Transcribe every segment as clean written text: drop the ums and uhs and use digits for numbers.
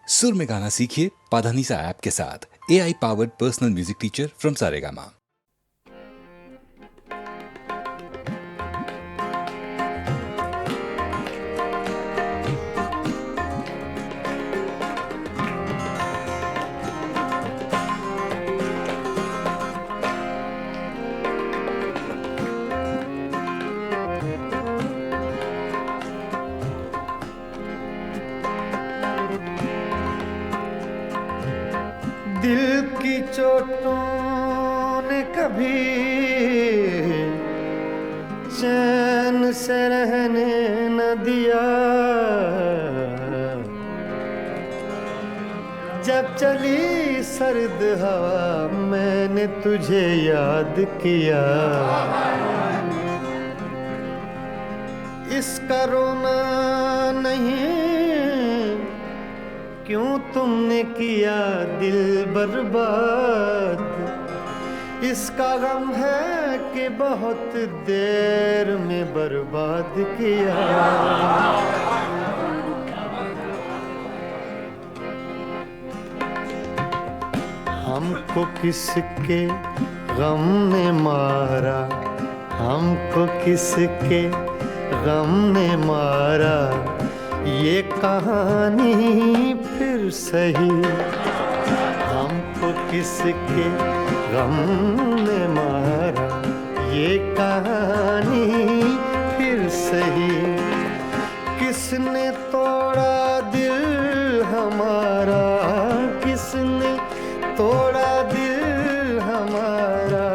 सुर में गाना सीखिए पाधानीसा ऐप के साथ। AI powered personal music teacher from Saregama. दिल की चोटों ने कभी चैन से रहने न दिया। जब चली सर्द हवा मैंने तुझे याद किया। इसका रोना नहीं क्यों तुमने किया दिल बर्बाद। इसका गम है कि बहुत देर में बर्बाद किया। हमको किसके गम ने मारा, हमको किसके गम ने मारा। ये कहानी फिर सही, हमको किसके गम ने मारा। ये कहानी फिर सही, किसने तोड़ा दिल हमारा, किसने तोड़ा दिल हमारा।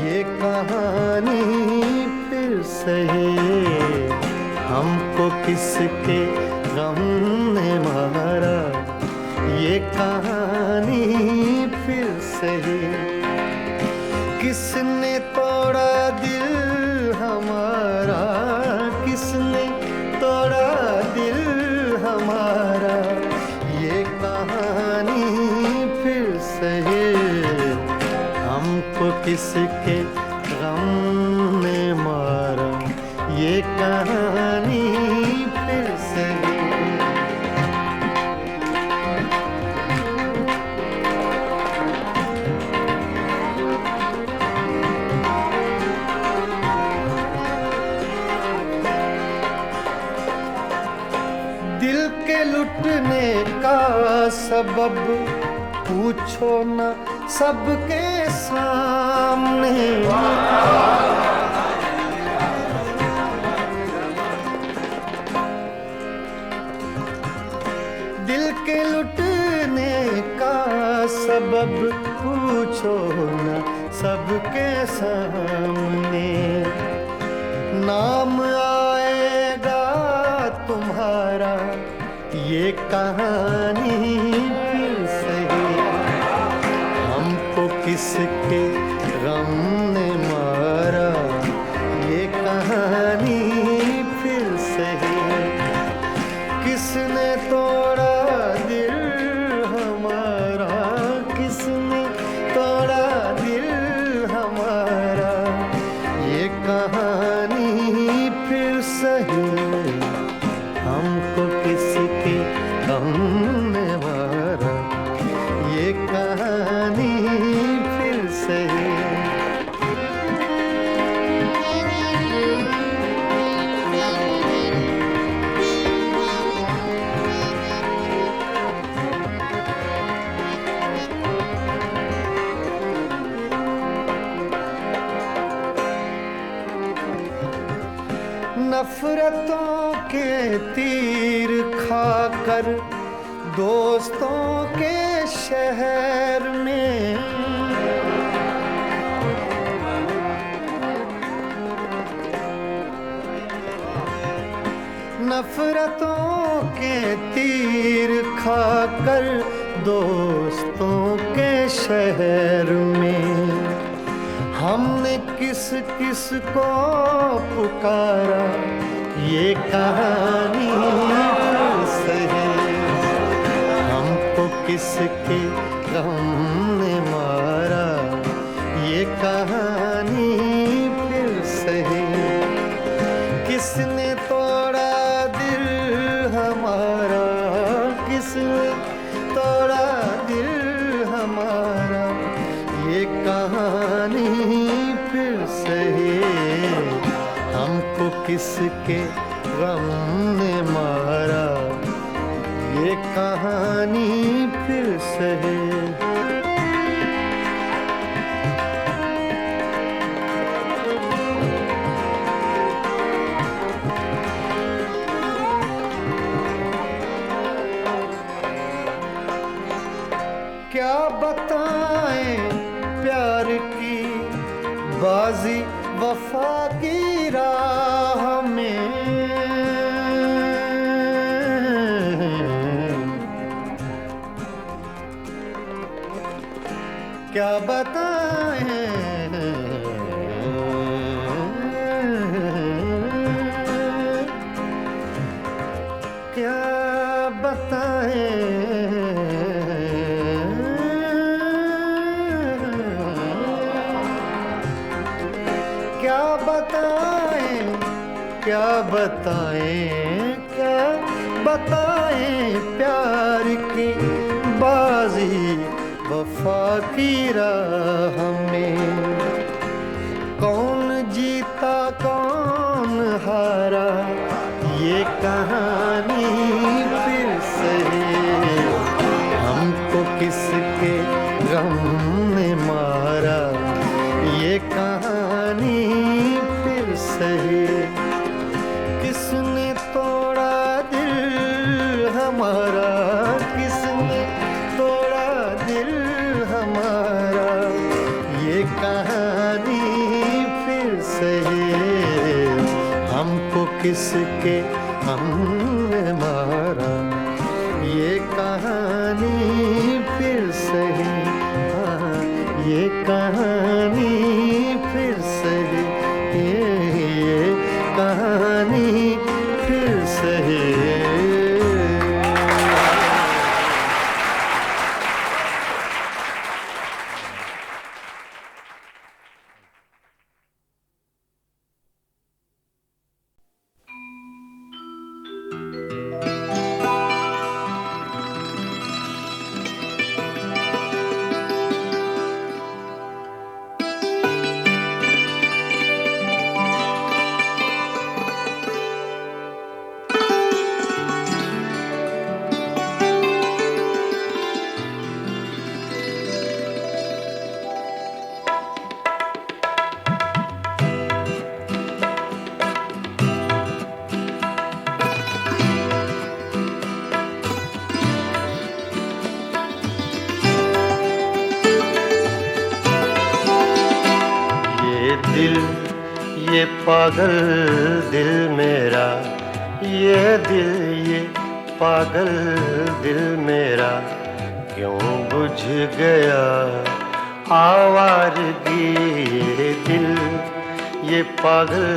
ये कहानी फिर सही, हमको किसके गम ने मारा। ये कहानी फिर सही, किसने तोड़ा दिल हमारा, किसने तोड़ा दिल हमारा। ये कहानी फिर सही, हमको किसके गम ने मारा। ये कहानी फिर सही। दिल के लुटने का सबब पूछो न सबके सामने। दिल के लुटने का सबब पूछो न सबके सामने। नाम आएगा तुम्हारा, ये कहानी फिर सही। हमको किसके गम ने मारा। ये कहानी फिर सही, किसने तोड़ा दिल हमारा, किसने तोड़ा दिल हमारा। ये कहानी फिर सही, हमको किसके गम ने मारा। ये कहानी फिर सही। नफरतों के तीर खाकर दोस्तों के शहर में। नफरतों के तीर खाकर दोस्तों के शहर में। हमने किस किस को पुकारा। ये कहानी फिर सही, हमको किसके गम ने मारा। ये कहानी फिर सही, किसने तोड़ा दिल हमारा, किसने तोड़ा दिल हमारा, ये कहानी फिर सही। हमको किसके गम ने मारा, ये कहानी फिर सही। क्या बताएं प्यार की बाजी वफा की राह में, क्या बताएं, क्या बताएं, क्या बताएं, क्या बताएं, क्या बताएं प्यार की बाजी वफा की राह में। कौन जीता कौन हारा, ये कहानी फिर सही। हमको किसके गम ने मारा, ये कहानी फिर सही। किसने तोड़ा दिल हमारा, किसने तोड़ा दिल हमारा, ये कहानी फिर सही। हमको किसके हमने मारा, ये कहानी फिर सही। हाँ, ये कहानी फिर सही, ये कहानी फिर सही। ये पागल दिल मेरा, ये दिल, ये पागल दिल मेरा, क्यों बुझ गया आवारगी। ये दिल, ये पागल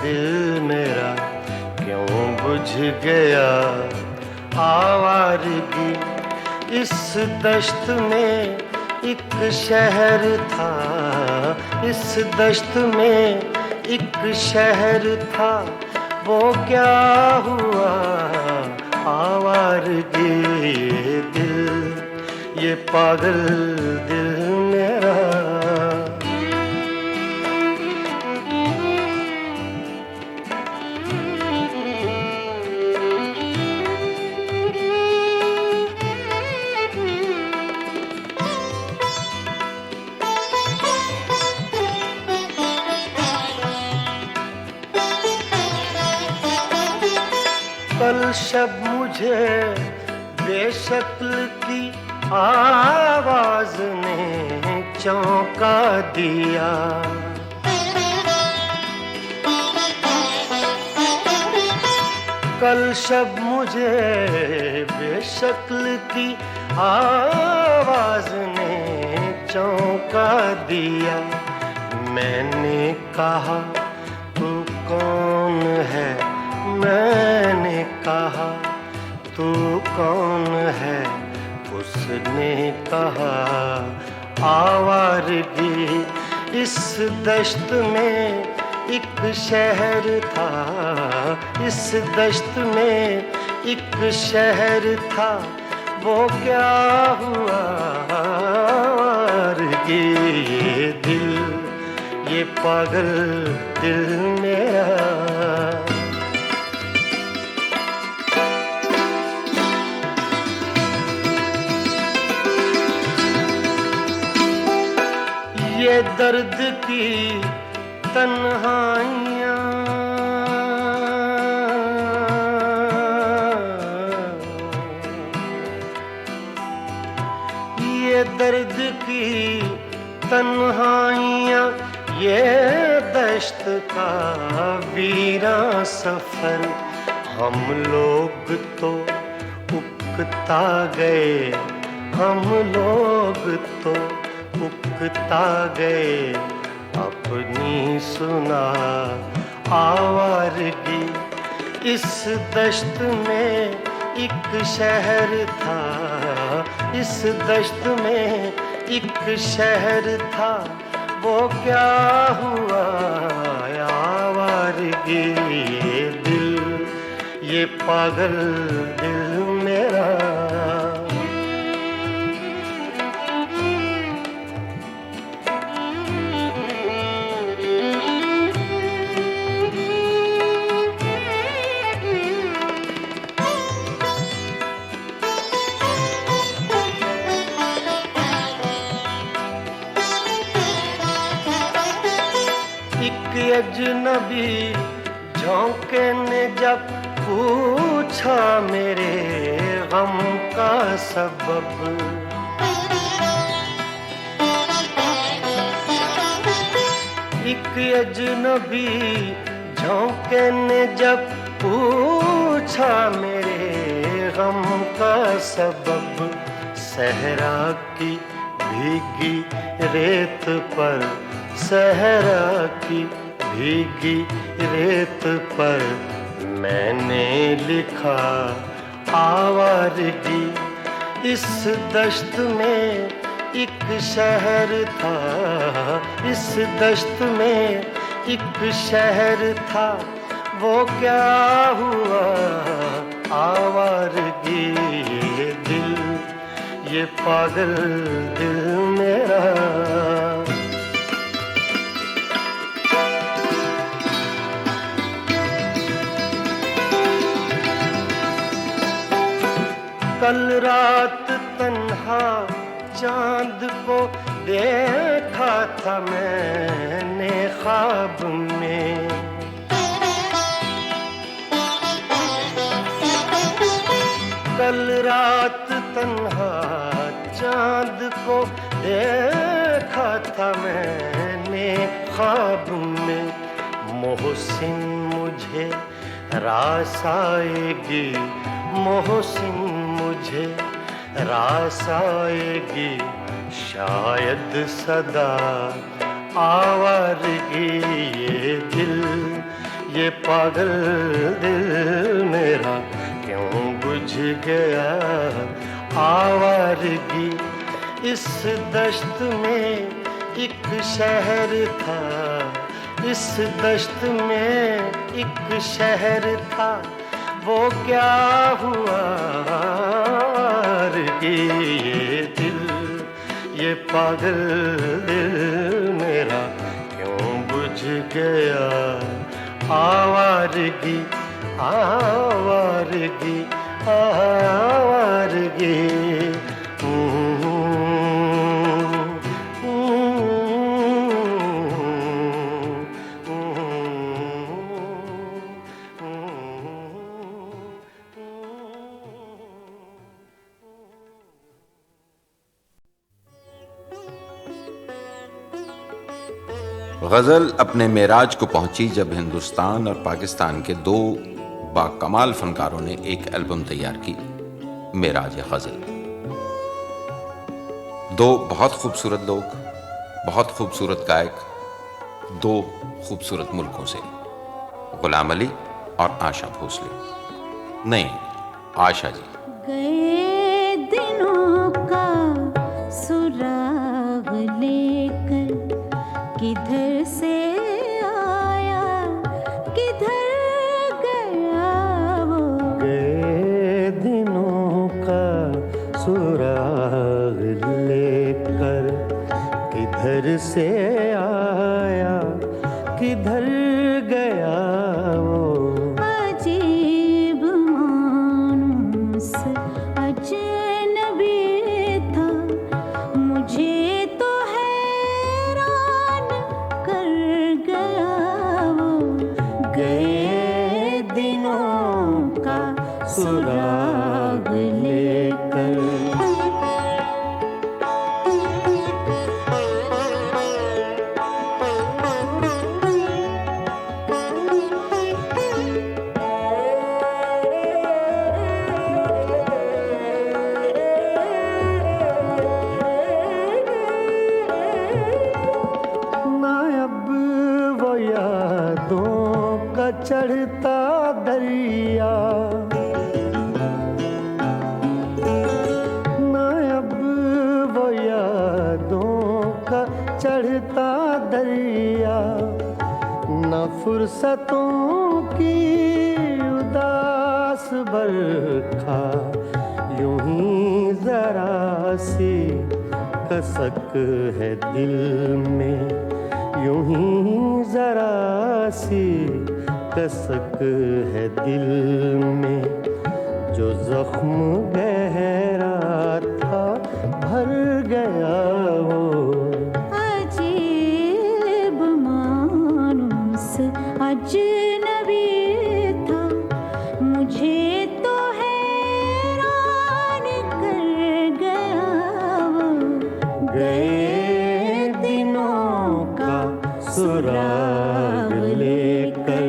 दिल मेरा, क्यों बुझ गया आवारगी। इस दश्त में एक शहर था, इस दश्त में एक शहर था, वो क्या हुआ आवारगी। ये दिल, ये पागल दिल मेरा। कल शब मुझे बेशक्ल की आवाज ने चौंका दिया। कल शब मुझे बेशक्ल की आवाज ने चौंका दिया। मैंने कहा तू कौन है, मैंने कहा तू कौन है। उसने कहा आवारगी। इस दश्त में एक शहर था, इस दश्त में एक शहर था, वो क्या हुआ आवारगी, ये दिल, ये पागल दिल मेरा। ये दर्द की तन्हाइयाँ, ये दर्द की तन्हाइयाँ, ये दश्त का वीरां सफर। हम लोग तो उकता गए, हम लोग तो उकता गए अपनी सुना आवारगी। इस दश्त में एक शहर था, इस दश्त में एक शहर था, वो क्या हुआ आवारगी, ये दिल, ये पागल दिल मेरा। अजनबी झोंके ने जब पूछा मेरे गम का सबब, एक अजनबी झोंके ने जब पूछा मेरे गम का सबब। सहरा की भीगी रेत पर, सहरा की भीगी रेत पर मैंने लिखा आवारगी। इस दश्त में एक शहर था, इस दश्त में एक शहर था, वो क्या हुआ आवारगी, ये दिल, ये पागल दिल मेरा। कल रात तन्हा चांद को देखा था मैंने ख्वाब में, कल रात तन्हा चांद को देखा था मैंने ख्वाब में। मोहसिन मुझे रास आएगी, मोहसिन मुझे रास आएगी, शायद सदा आवारगी, ये दिल, ये पागल दिल मेरा क्यों बुझ गया आवारगी। इस दश्त में एक शहर था, इस दश्त में एक शहर था, वो क्या हुआ ये दिल, ये पागल दिल मेरा क्यों बुझ गया आवारगी, आवारगी, आवारगी। गज़ल अपने मेराज को पहुंची जब हिंदुस्तान और पाकिस्तान के दो बाकमाल फनकारों ने एक एल्बम तैयार की, मेराज गज़ल। दो बहुत खूबसूरत लोग, बहुत खूबसूरत गायक, दो खूबसूरत मुल्कों से, गुलाम अली और आशा भोसले। नहीं, आशा जी। गए दिनों का सुराग लेकर किधर से आया किधर गया वो। गए दिनों का सुराग लेकर किधर से आया किधर गया वो। अजीब मानुस अजनबी था, मुझे तो हैरान कर गया वो। गए दिनों का सुराग लेकर। चढ़ता दरिया ना अब वो यादों का चढ़ता दरिया, न फुर्सतों की उदास बरखा, यूं ही जरा सी कसक है दिल में, यूं ही जरा सी कसक है दिल में। जो जख्म गहरा था भर गया वो। अजीब मानुस अजनबी था, मुझे तो हैरान कर गया वो। गए दिनों का सुराग लेकर।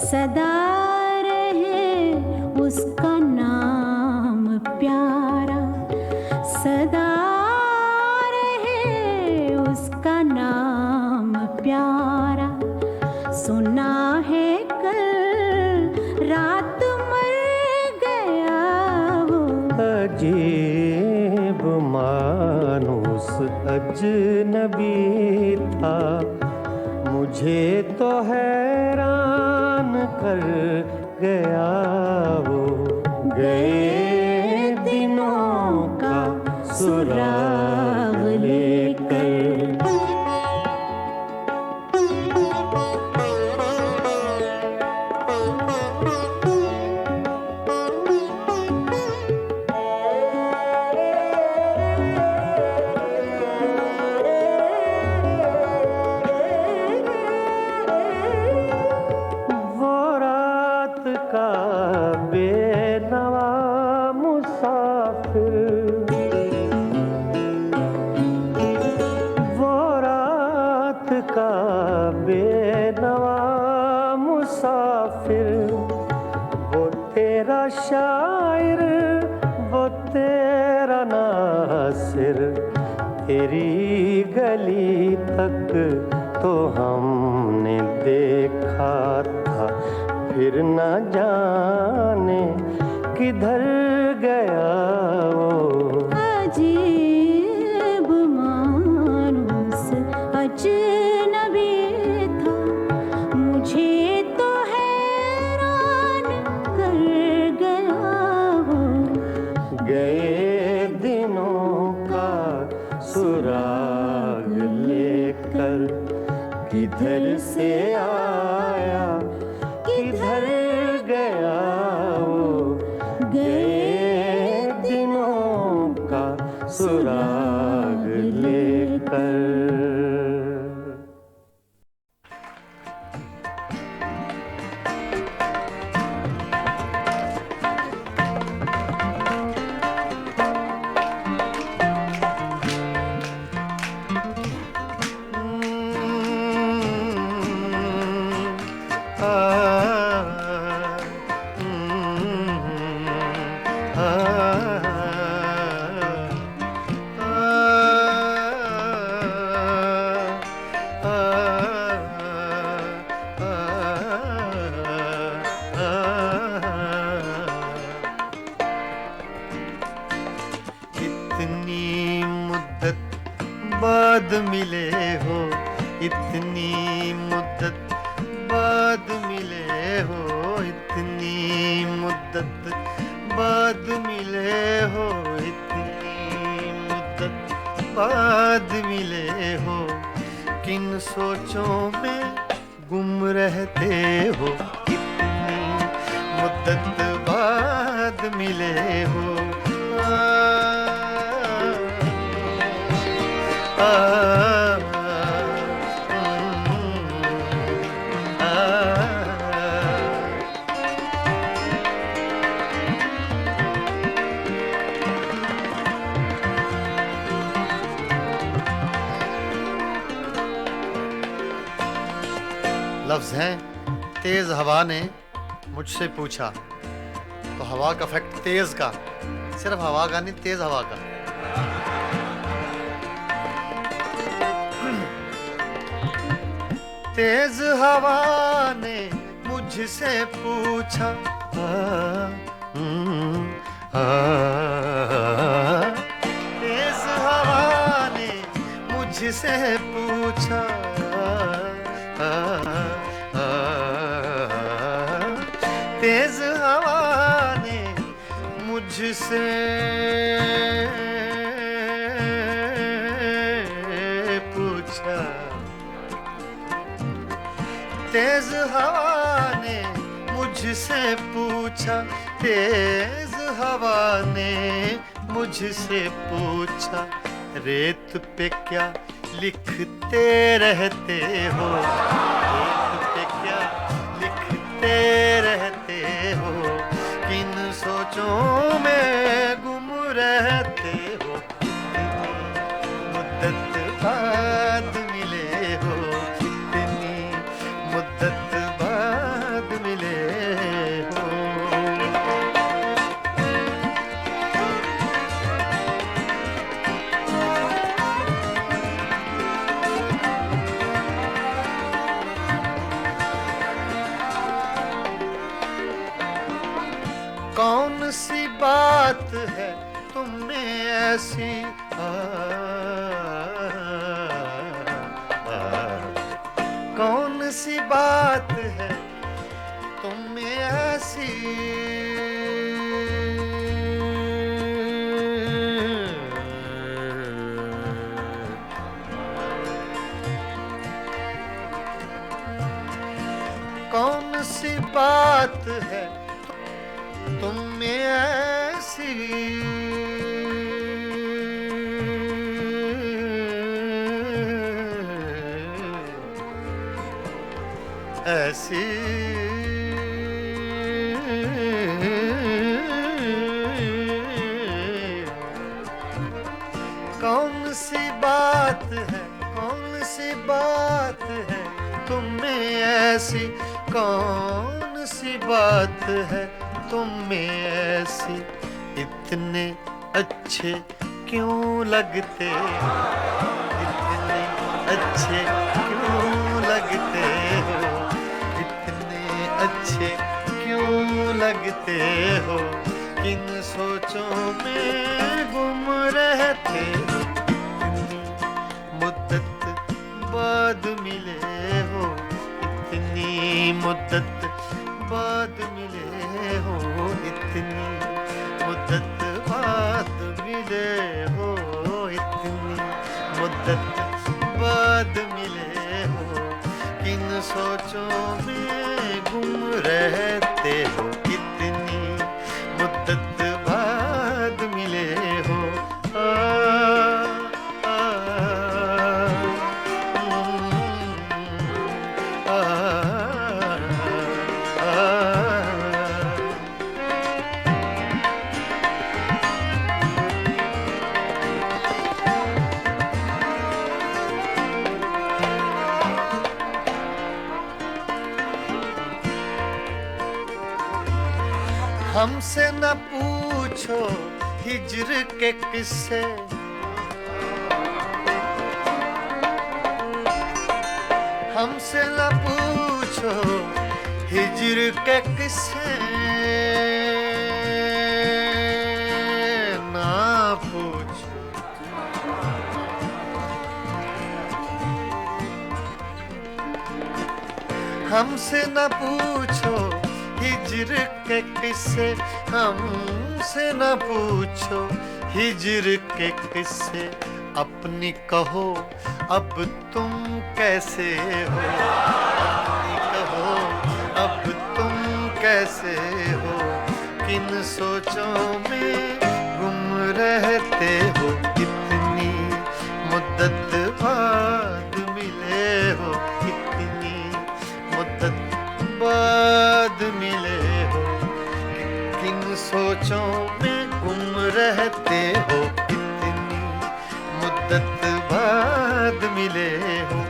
सदा रहे उसका नाम प्यारा, सदा रहे उसका नाम प्यारा। सुना है कल रात मर गया वो। अजीब मानुस अजनबी था, मुझे तो हैरान कर गया वो। गए दिनों का सुराग लेकर। बेनवा मुसाफिर, वो रात का बेनवा मुसाफिर, वो तेरा शायर वो तेरा नासिर। तेरी गली तक तो हमने देखा था, फिर न जाने किधर गया वो। अजीब मानुस अजनबी था, मुझे तो हैरान कर गया वो। गए दिनों का सुराग लेकर किधर से आया किधर गया वो। गए दिनों का सुराग लेकर। हो, इतनी मुद्दत बाद मिले हो, इतनी मुद्दत बाद मिले हो, इतनी मुद्दत बाद मिले हो। किन सोचों में गुम रहते हो, इतनी मुद्दत बाद मिले हो। लफ्ज हैं, तेज हवा ने मुझसे पूछा। तो हवा का फैक्ट तेज का, सिर्फ हवा का नहीं, तेज हवा का। तेज हवा ने मुझसे पूछा, तेज हवा ने मुझसे पूछा, तेज हवा ने मुझसे पूछा, तेज हवा ने मुझसे पूछा, तेज हवा ने मुझसे पूछा, रेत पे क्या लिखते रहते हो, रेत पे क्या लिखते रहते हो, किन सोचों में गुम रहते हो, मुद्दत बाद मिले हो, इतनी मुद्दत बाद मिले हो। कौन सी बात है तुम में ऐसी, कौन सी बात है तुम में ऐसी, कौन सी बात है तुम में ऐसी, ऐसी कौन सी बात है, कौन सी बात है तुम में ऐसी, कौन सी बात है तुम में ऐसी, इतने अच्छे क्यों लगते हो, इतने अच्छे क्यों लगते हो, इतने अच्छे क्यों लगते हो, किन सोचों में गुम रहते हो, मुद्दत बाद मिले हो, इतनी मुद्दत बाद मिले हो, इतनी मुद्दत बाद मिले हो, इतनी मुद्दत बाद मिले हो, किन सोचों में गुम रहते हो, इतनी मुद्दत बाद मिले हो। हमसे न पूछो हिज्र के किस्से, हमसे न पूछो हिज्र के किस्से, ना पूछो हमसे न पूछो हिज्र के किस्से, हमसे न पूछो हिज्र के किस्से, अपनी कहो अब तुम कैसे हो, अपनी कहो अब तुम कैसे हो, किन सोचों में गुम रहते हो, कितनी मुद्दत बाद मिले हो, कितनी मुद्दत बाद मिले हो, किन सोचों में गुम रहते हो, कितनी मुद्दत बाद मिले हो।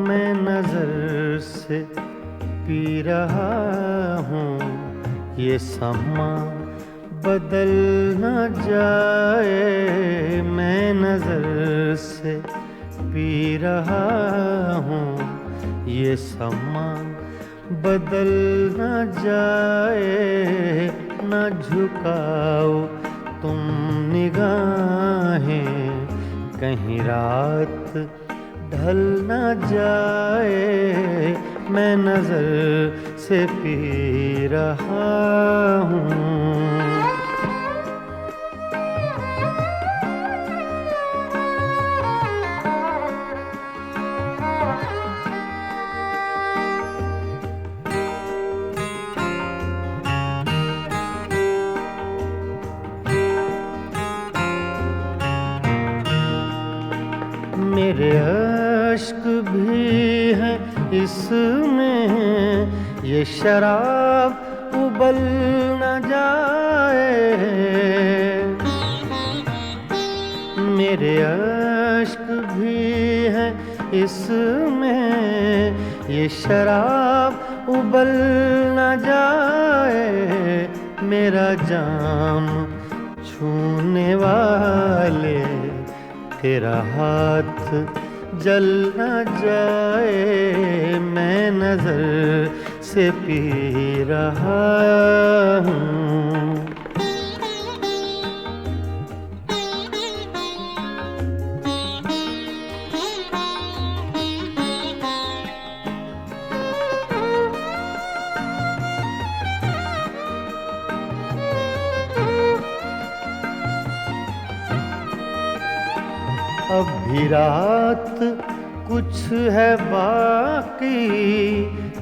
मैं नजर से पी रहा हूँ, ये समा बदल न जाए। मैं नजर से पी रहा हूँ, ये समा बदल न जाए। न झुकाओ तुम निगाहें, कहीं रात ढल न जाए। मैं नजर से पी रहा हूँ। मेरे अश्क भी हैं इसमें, ये शराब उबल न जाए। मेरे अश्क भी हैं इसमें, ये शराब उबल न जाए। मेरा जाम छूने वाले तेरा हाथ जल न जाए। मैं नजर से पी रहा हूँ। अब भी रात कुछ है बाकी,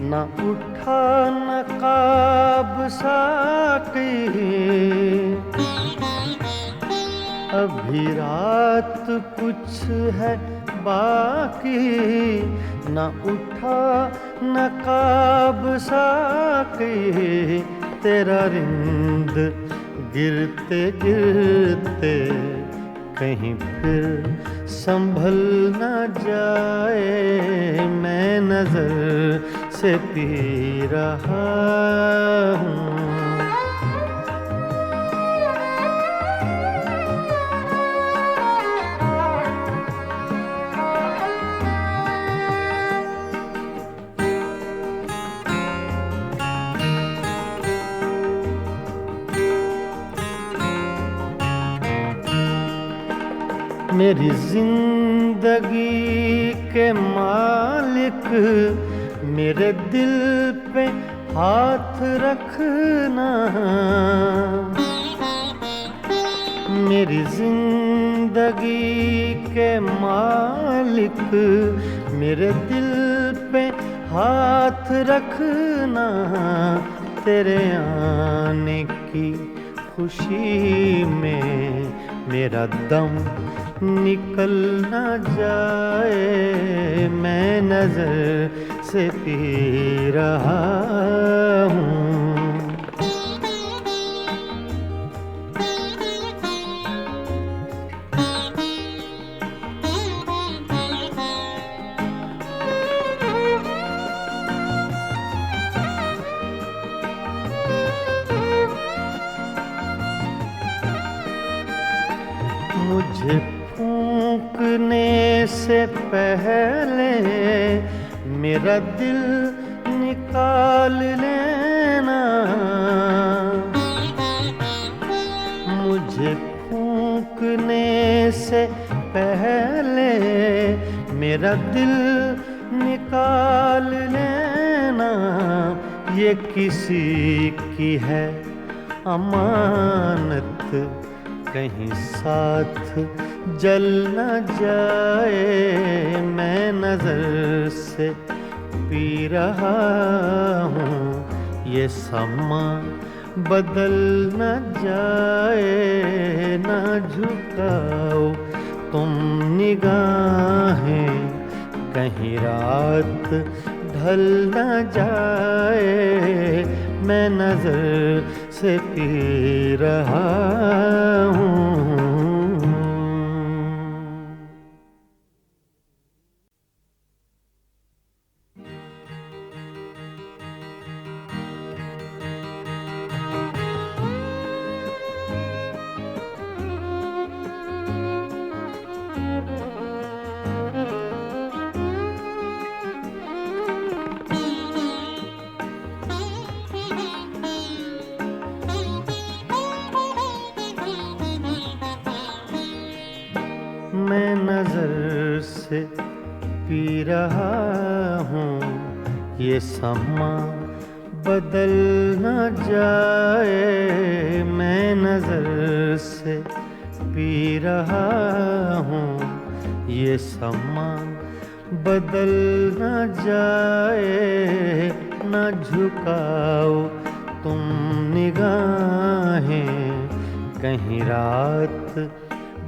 न उठा नकाब साकी। अब भी रात कुछ है बाकी, न उठा नकाब साकी। तेरा रिंद गिरते गिरते कहीं फिर संभल न जाए। मैं नजर से पी रहा हूँ। मेरी जिंदगी के मालिक, मेरे दिल पे हाथ रखना। मेरी जिंदगी के मालिक, मेरे दिल पे हाथ रखना। तेरे आने की खुशी में मेरा दम निकल ना जाए, मैं नजर से पी रहा हूँ। मुझे फूंकने से पहले मेरा दिल निकाल लेना। मुझे फूंकने से पहले मेरा दिल निकाल लेना। ये किसी की है अमानत, कहीं साथ जल न जाए, मैं नजर से पी रहा हूँ। ये समा बदल न जाए, ना झुकाओ तुम निगाहें, कहीं रात ढल न जाए, मैं नजर से पी रहा हूँ। मैं नजर से पी रहा हूँ, ये समा बदल न जाए, मैं नजर से पी रहा हूँ। ये समा बदल न जाए, न झुकाओ तुम निगाहें, कहीं रात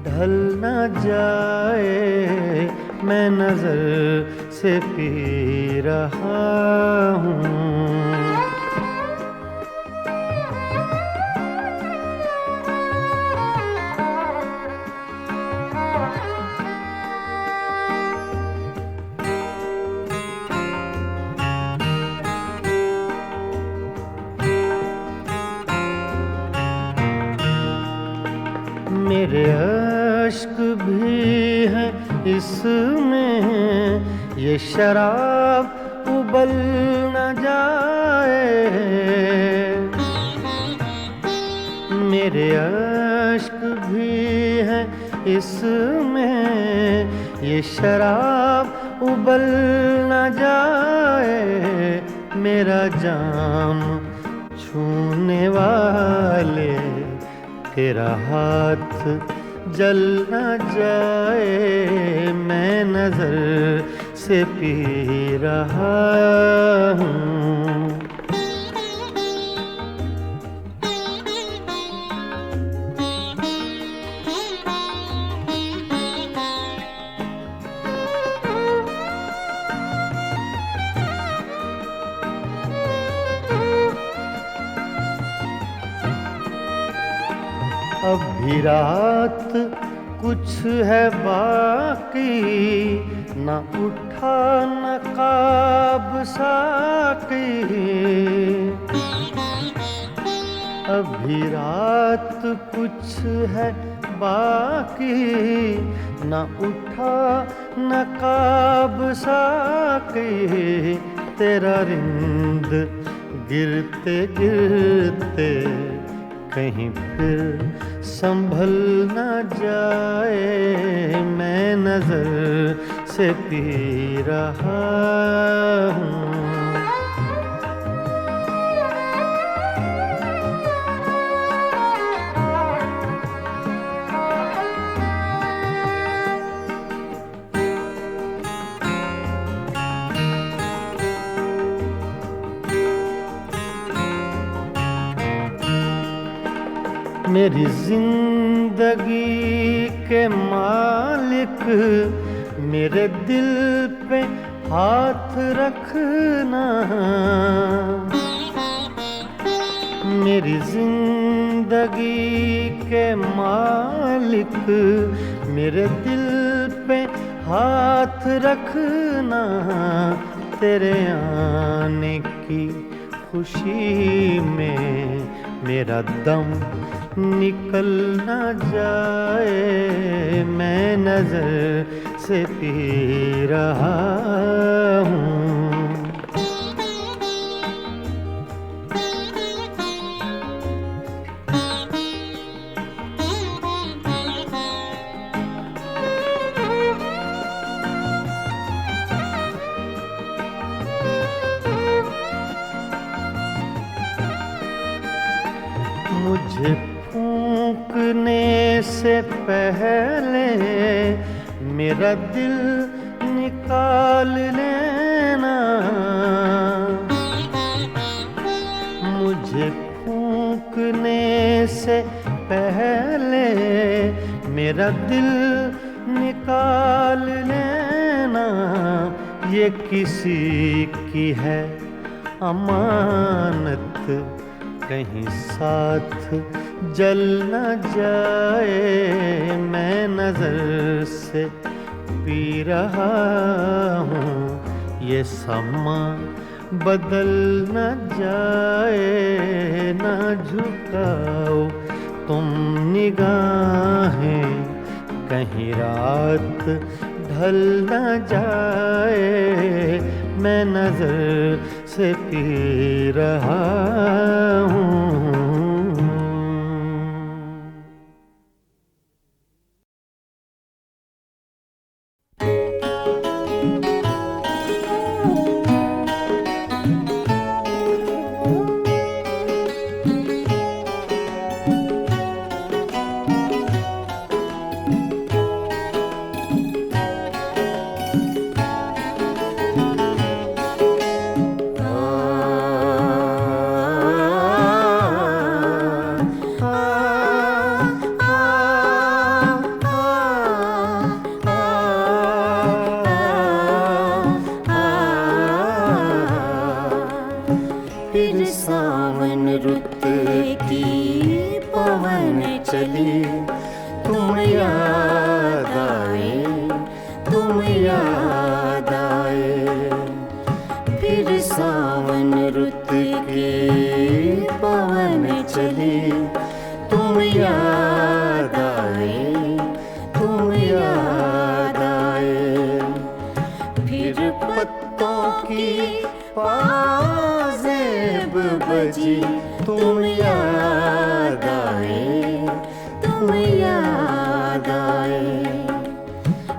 ढल न जाए, मैं नजर से पी रहा हूँ। मेरे अश्क भी हैं इसमें, ये शराब उबल न जाए। मेरे अश्क भी हैं इसमें, ये शराब उबल न जाए, मेरा जाम छूने वाले तेरा हाथ जल न जाए, मैं नजर से पी रहा हूँ। अब भी रात कुछ है बाकी, न उठा नकाब साकी। अब भी रात कुछ है बाकी, न उठा नकाब साकी। तेरा रिंद गिरते गिरते कहीं फिर संभल न जाए, मैं नजर से पी रहा हूँ। मेरी जिंदगी जिंदगी के मालिक मेरे दिल पे हाथ रखना, मेरी जिंदगी के मालिक मेरे दिल पे हाथ रखना, तेरे आने की खुशी में मेरा दम निकल न जाए, मैं नजर से पी रहा हूँ। मुझे फूंकने से पहले मेरा दिल निकाल लेना, मुझे फूंकने से पहले मेरा दिल निकाल लेना, ये किसी की है अमानत, कहीं साथ जल न जाए, मैं नजर से पी रहा हूँ, ये समा बदल न जाए, न झुकाओ तुम निगाहें, कहीं रात ढल न जाए, मैं नजर से पी रहा हूँ। फिर सावन रुत की पवन चली, तुम याद आए, तुम याद आए, फिर सावन रुत की पवन चली, तुम याद आए, तुम याद आए, फिर पत्तों की पाजेब बजी, तुम याद आए, तुम याद आए,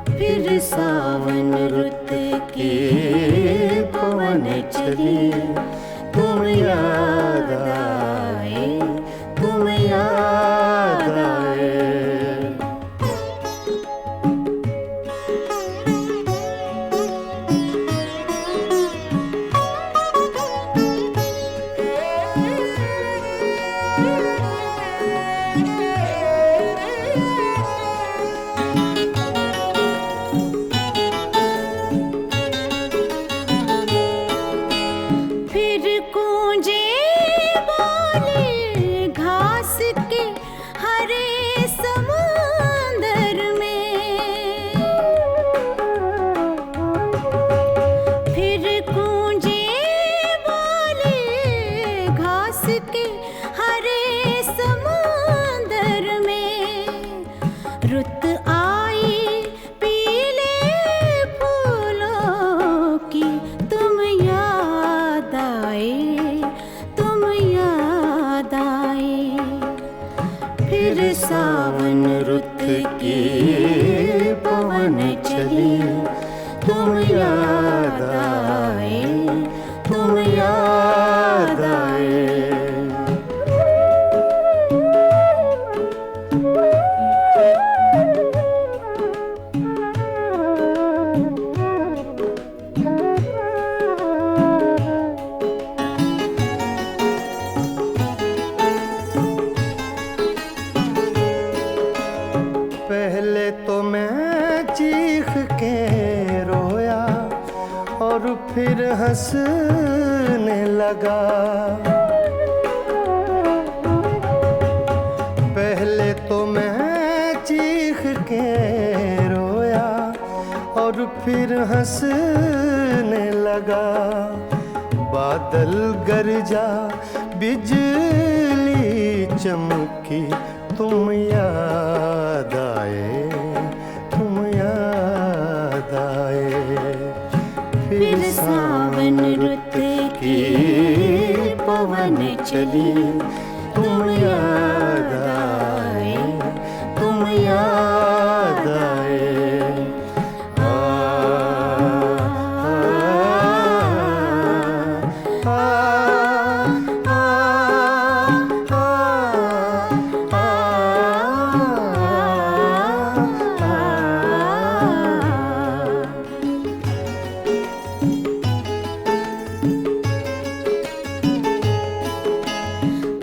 फिर सावन रुत की पवन चली, तुम याद आए, तुम याद आए। फिर गूंजे बोले घास के हरे समुंदर में, फिर गूंजे बोले घास के हरे समुंदर में, रुत आई पीले फूलों की, तुम याद आए, तुम याद आए, फिर सावन रुत की पवन चली, तुम याद आए, तुम याद आए। चीख के रोया और फिर हंसने लगा। पहले तो मैं चीख के रोया और फिर हंसने लगा। बादल गरजा बिजली चमकी, तुम याद आए, तुम याद आए। फिर सावन रुत की पवन चली, तुम याद आए, तुम याद आए।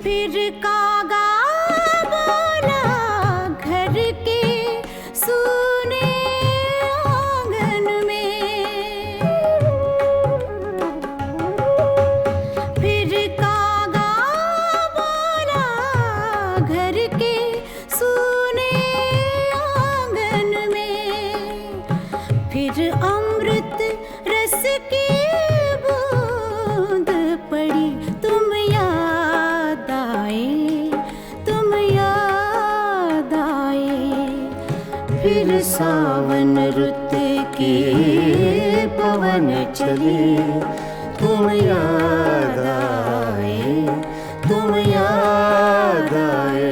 फिर कागा बोला घर के सूने आंगन में। फिर कागा बोला घर के सूने आंगन में। फिर अमृत रस की बूंद पड़ी, तुम याद आए, तुम याद आए। फिर सावन रुत की पवन चली, तुम याद आए, तुम याद आए।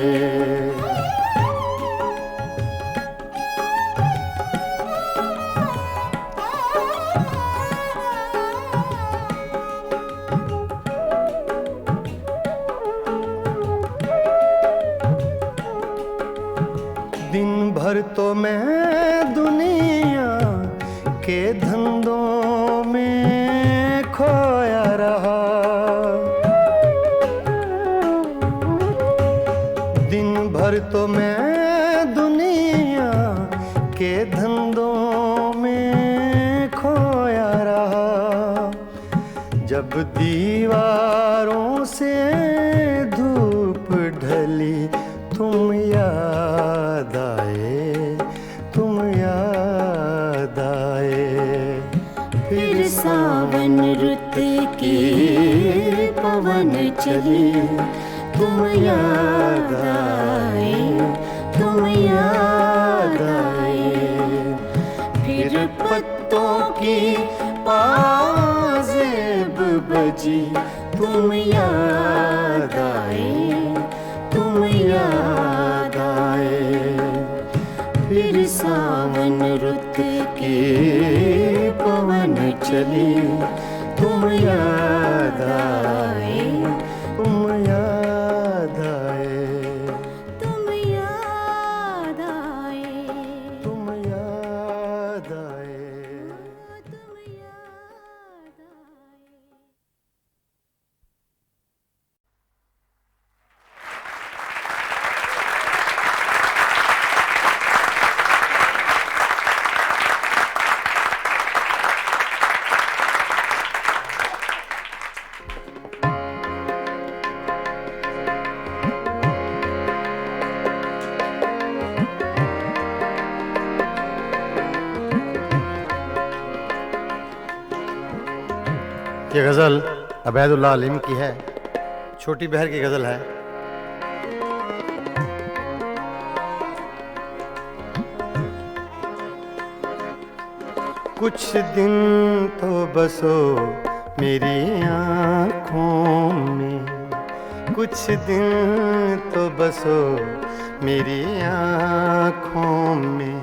दिन भर तो मैं दुनिया के धंधों में खोया रहा। दिन भर तो मैं दुनिया के धंधों में खोया रहा। जब दीवारों से धूप ढली, तुम याद आए, तुम याद आए। फिर सावन रुत की पवन चली, तुम याद आए, तुम याद आए। फिर पत्तों की पाजेब बजी, तुम याद आए, तुम याद आए। फिर सावन रुत की पवन चली, तुम याद आए, तुम याद आए, तुम याद आए, तुम याद आए। तुम याद आए। ये गज़ल अबैदुल्लाह अलीम की है, छोटी बहर की गज़ल है। कुछ दिन तो बसो मेरी आँखों में, कुछ दिन तो बसो मेरी आँखों में।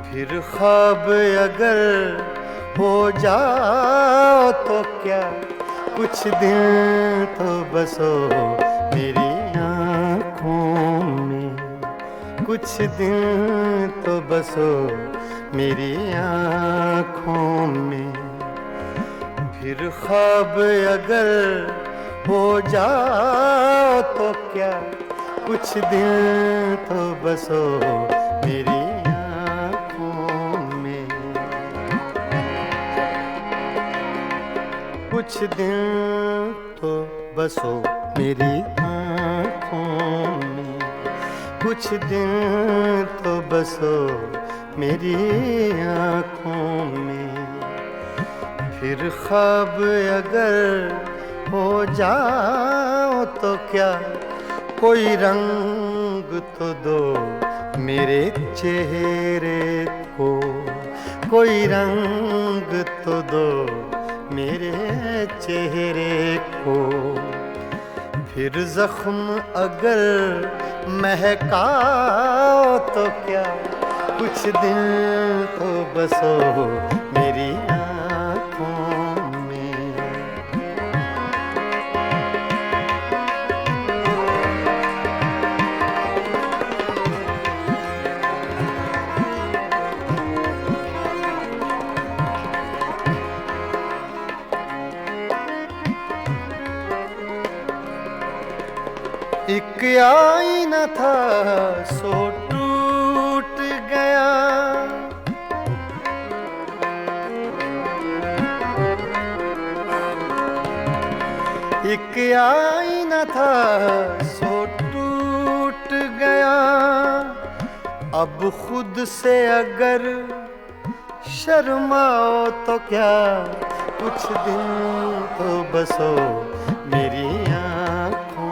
फिर ख्वाब अगर हो जाओ तो क्या, कुछ दिन तो बसो मेरी आँखों में। कुछ दिन तो बसो मेरी आँखों में। फिर ख्वाब अगर हो जाओ तो क्या, कुछ दिन तो बसो मेरी आँखों कुछ दिन तो बसो मेरी आँखों में, कुछ दिन तो बसो मेरी आँखों में। फिर ख्वाब अगर हो जाओ तो क्या, कोई रंग तो दो मेरे चेहरे को, कोई रंग तो दो मेरे चेहरे को। फिर जख्म अगर महकाओ तो क्या, कुछ दिन तो बसो मेरी आँखों में। एक आईना था सो टूट गया, एक आईना था सो टूट गया। अब खुद से अगर शर्माओ तो क्या, कुछ दिन तो बसो मेरी आँखों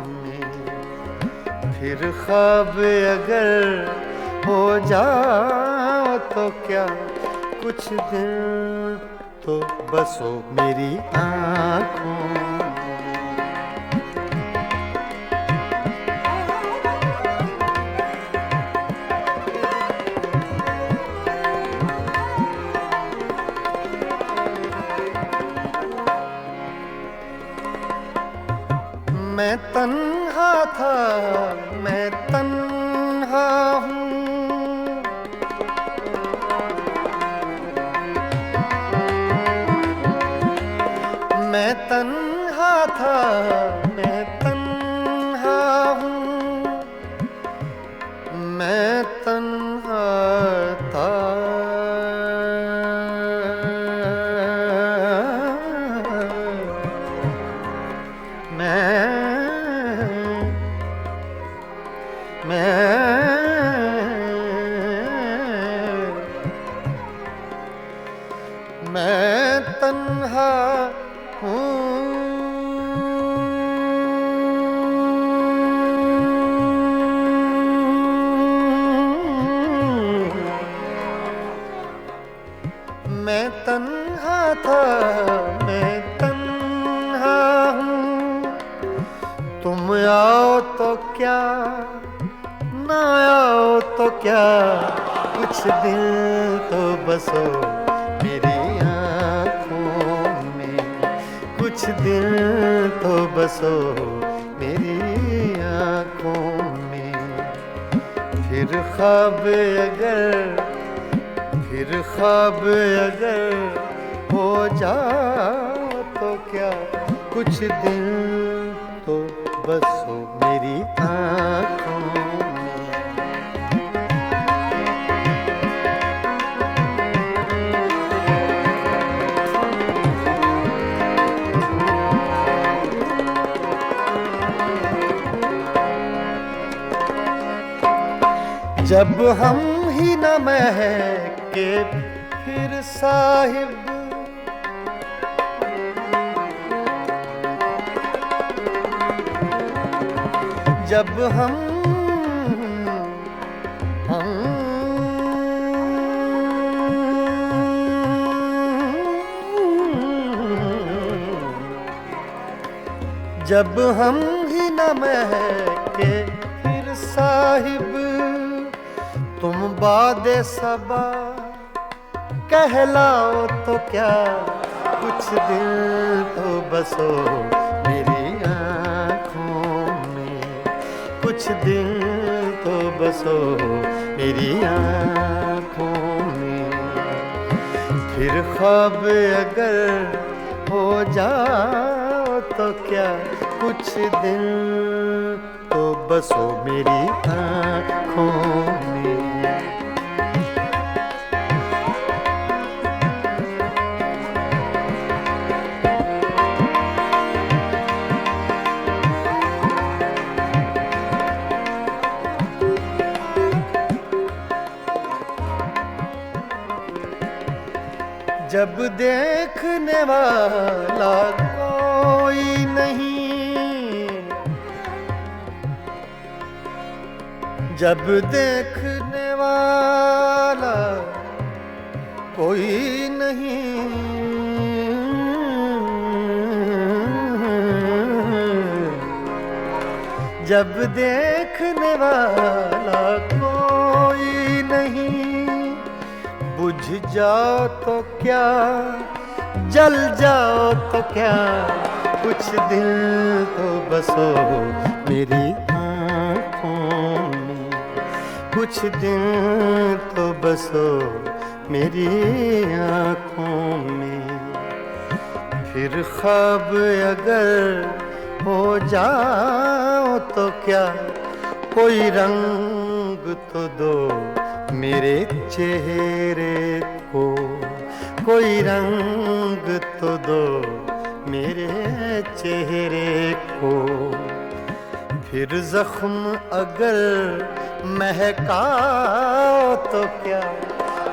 में। फिर ख्वाब अगर हो जाओ तो क्या, कुछ दिन तो बसो मेरी आँखों में। मैं तन्हा था, मैं तन्हा हूँ, मैं तन्हा था, मैं तन्हा हूँ, मैं तन्हा था। मैं तन्हा हूँ, मैं तन्हा था, मैं तन्हा हूँ। तुम आओ तो क्या, ना आओ तो क्या, कुछ दिन तो बसो मेरी आँखों में, कुछ दिन तो बसो मेरी आँखों में। फिर ख्वाब अगर हो जाओ तो क्या, कुछ दिन तो बसो मेरी आँखों में। जब हम ही न महके फिर साहिब, जब जब हम ही न महके फिर साहिब, तुम बादे सबा कहलाओ तो क्या, कुछ दिन तो बसो मेरी आँखों में, कुछ दिन तो बसो मेरी आँखों में। फिर ख्वाब अगर हो जाओ तो क्या, कुछ दिन तो बसो मेरी आँखों में। जब देखने वाला कोई नहीं, जब देखने वाला कोई नहीं, जब देखने वाला कोई नहीं, बुझ जाओ तो क्या, जल जाओ तो क्या, कुछ दिल तो बसो मेरी आँखों में, कुछ दिल तो बसो मेरी आँखों में। फिर ख्वाब अगर हो जाओ तो क्या, कोई रंग तो दो मेरे चेहरे को, कोई रंग तो दो मेरे चेहरे को। फिर जख्म अगर महकाओ तो क्या,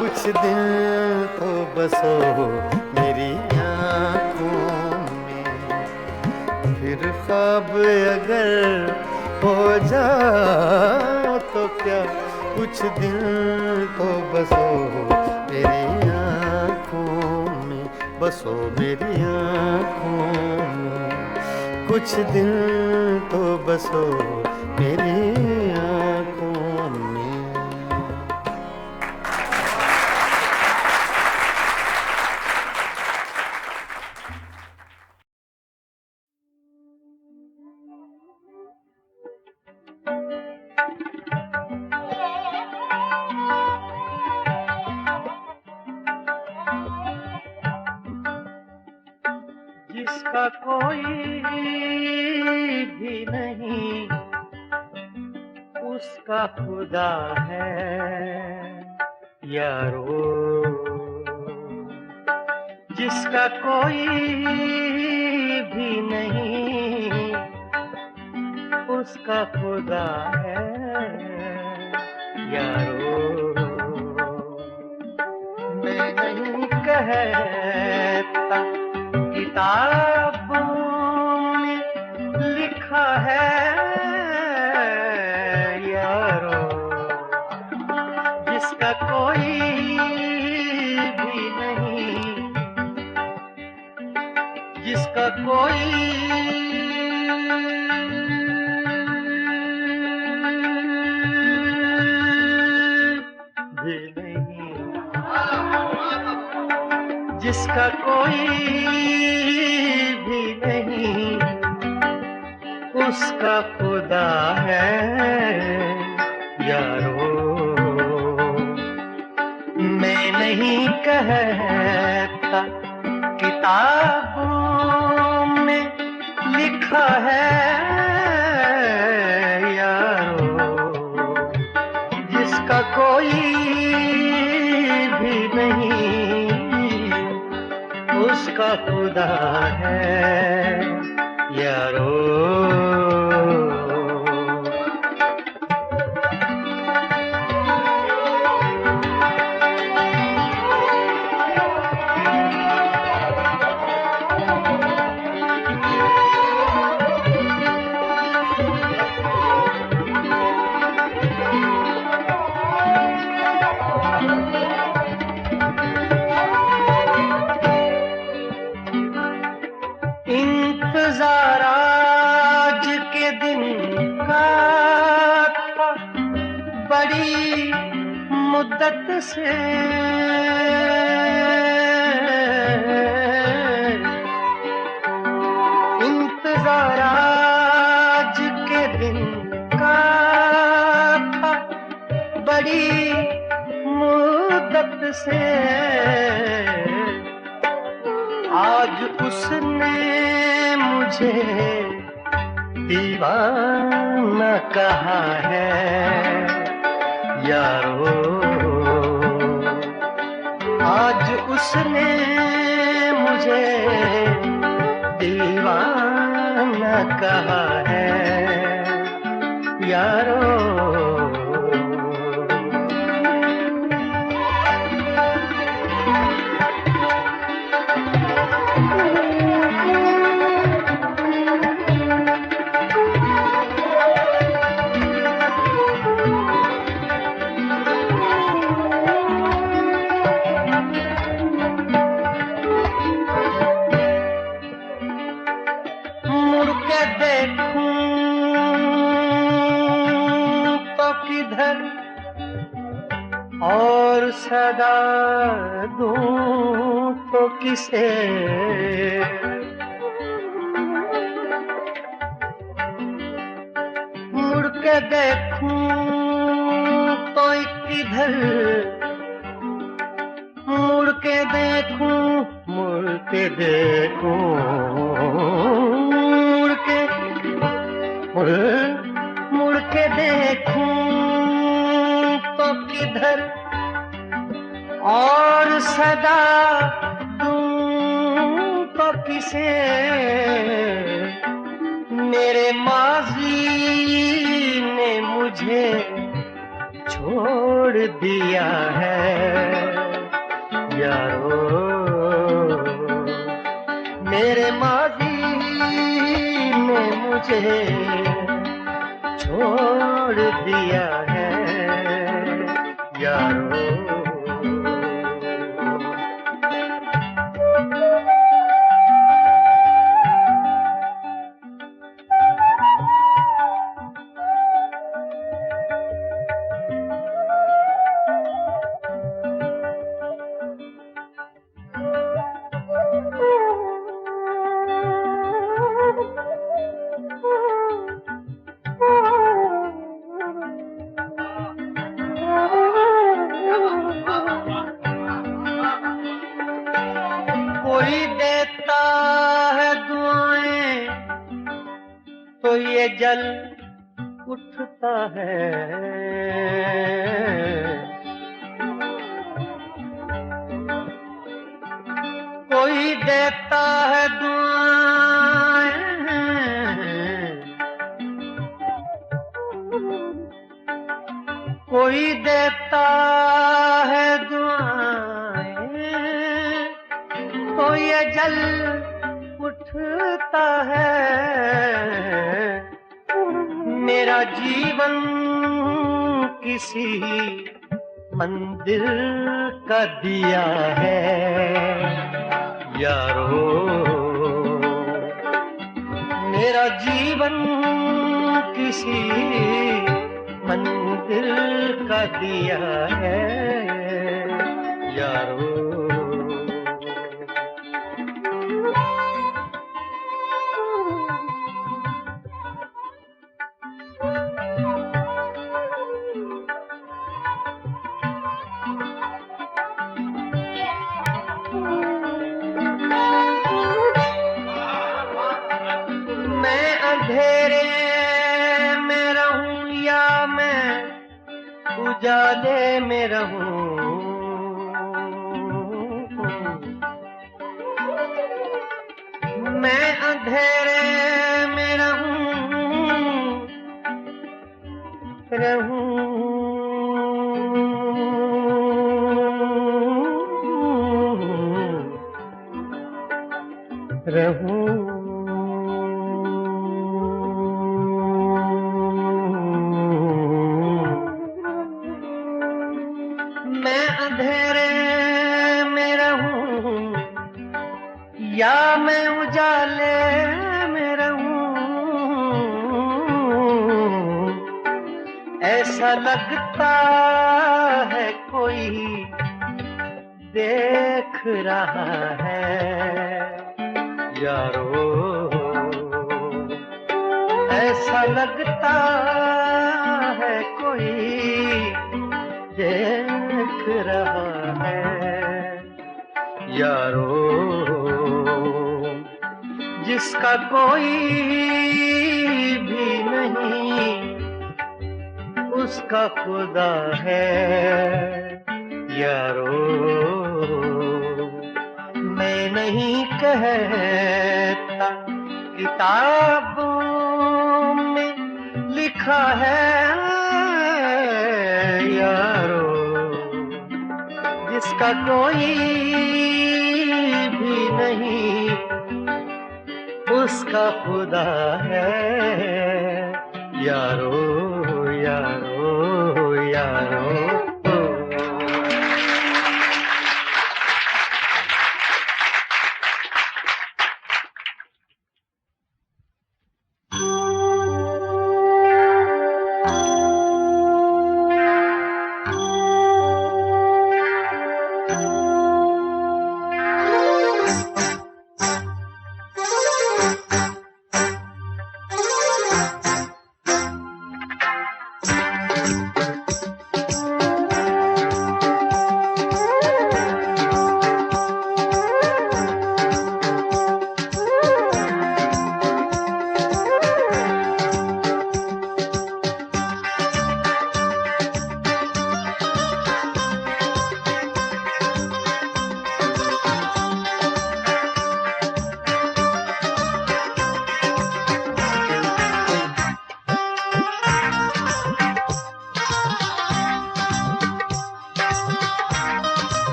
कुछ दिन तो बसो मेरी आँखों में। फिर ख्वाब अगर हो जाओ तो क्या, कुछ दिन तो बसो मेरी आँखों में, बसो मेरी आँखों में, कुछ दिन तो बसो मेरी आँखों में। जिसका कोई भी नहीं, उसका खुदा है यारो। जिसका कोई भी नहीं, उसका खुदा है यारो। मैं नहीं कहता किताबों में लिखा है यारो। जिसका कोई भी नहीं, जिसका कोई भी नहीं, जिसका कोई भी नहीं, उसका खुदा है यारो। मैं नहीं कहता किताबों में लिखा है यारो। जिसका कोई भी नहीं, उसका खुदा है यारो। इंतजार आज के दिन का था बड़ी मुद्दत से। इंतजार आज के दिन का था बड़ी मुद्दत से। आज उसने मुझे दीवाना कहा है यारो। आज उसने मुझे दीवाना कहा है यारो। और सदा दूं तो किसे, मुड़ के देखूं तो किधर, मुड़ के देखूं, मुड़ के देखूं, मुड़ के मुड़ के देखूं तो किधर, और सदा दूं तो किसे, मेरे माजी ने मुझे छोड़ दिया है यारो, मेरे माजी ने मुझे छोड़ दिया है यारो। कोई देता है दुआएं तो ये जल उठता है, कोई देता है दुआएं कोई देता है दुआएं तो ये जल उठता है, मेरा जीवन किसी मंदिर का दिया है यारो, मेरा जीवन किसी मंदिर का दिया है यारो। मैं अंधेरे में रहूं या मैं उजाले में रहूं, मैं अंधेरे में रहूं मैं अंधेरे में रहूं या मैं उजाले में रहूं, ऐसा लगता है कोई देख रहा है यारो, ऐसा लगता है कोई देख रहा है यारो, जिसका कोई भी नहीं उसका खुदा है यारो। मैं नहीं कहता किताबों में लिखा है यारो, जिसका कोई भी नहीं उसका खुदा है यारो यारो यारो।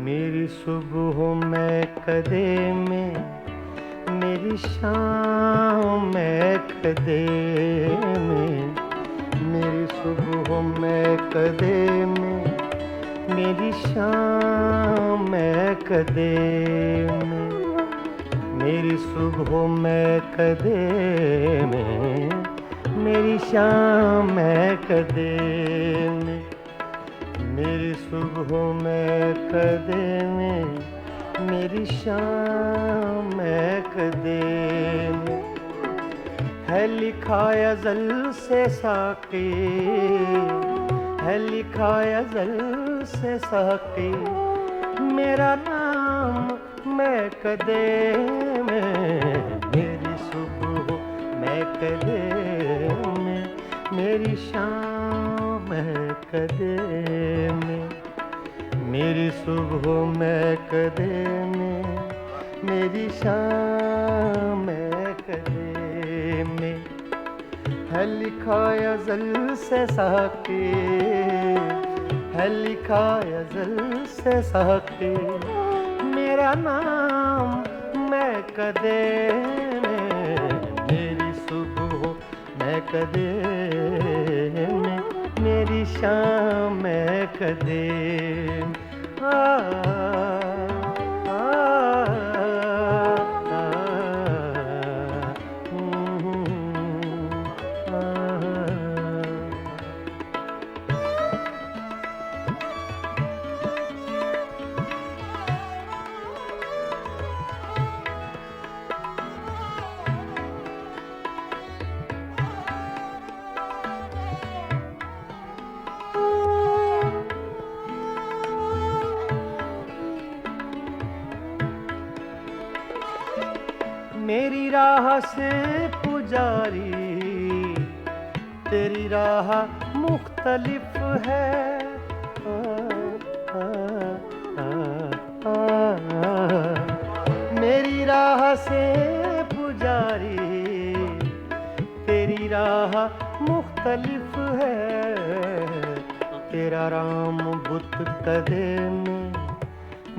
मेरी सुबह में कदे में, मेरी शाम में कदे में, मेरी सुबह में कदे में, मेरी शाम में कदे में, मेरी सुबह में कदे में, मेरी शाम में कदे में, मेरी सुबह में कदे में, मेरी शाम में कदे में, है लिखा अज़ल से साक़ी, है लिखा अज़ल से साक़ी, मेरा नाम मैं कदे में, मेरी सुबह मैं कदे में, मेरी शाम मैं कदे में, मेरी सुबह मैं कदे में, मेरी शाम मैं कदे में, है लिखा अज़ल से साक़ी, है लिखा अज़ल से साक़ी, मेरा नाम मैं कदे में, मेरी सुबह मैं कदे में, मेरी शाम मैं कदे आ, आ, आ, मेरी राह से पुजारी, तेरी राह मुख्तलिफ है, मेरी राह से पुजारी, तेरी राह मुख्तलिफ है, तेरा राम बुत कदे में,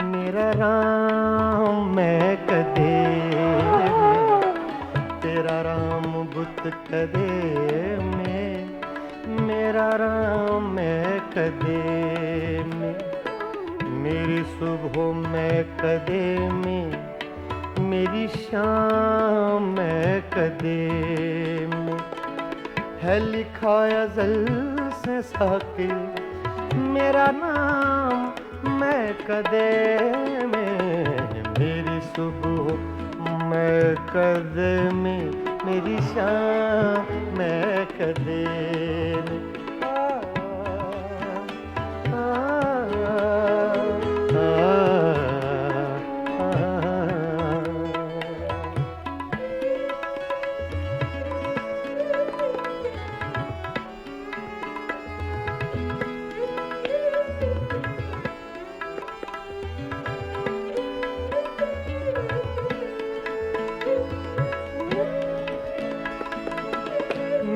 मेरा राम मैं कदे में, तेरा राम बुत कदे में, मेरा राम मैं कदे में, मेरी सुबह मैं कदे में, मेरी शाम मैं कदे में, है लिखा अज़ल से साक़ी, मेरा नाम मैं कदे में, मेरी सुबह मैं कदे में, मेरी शाम मैं कदे में,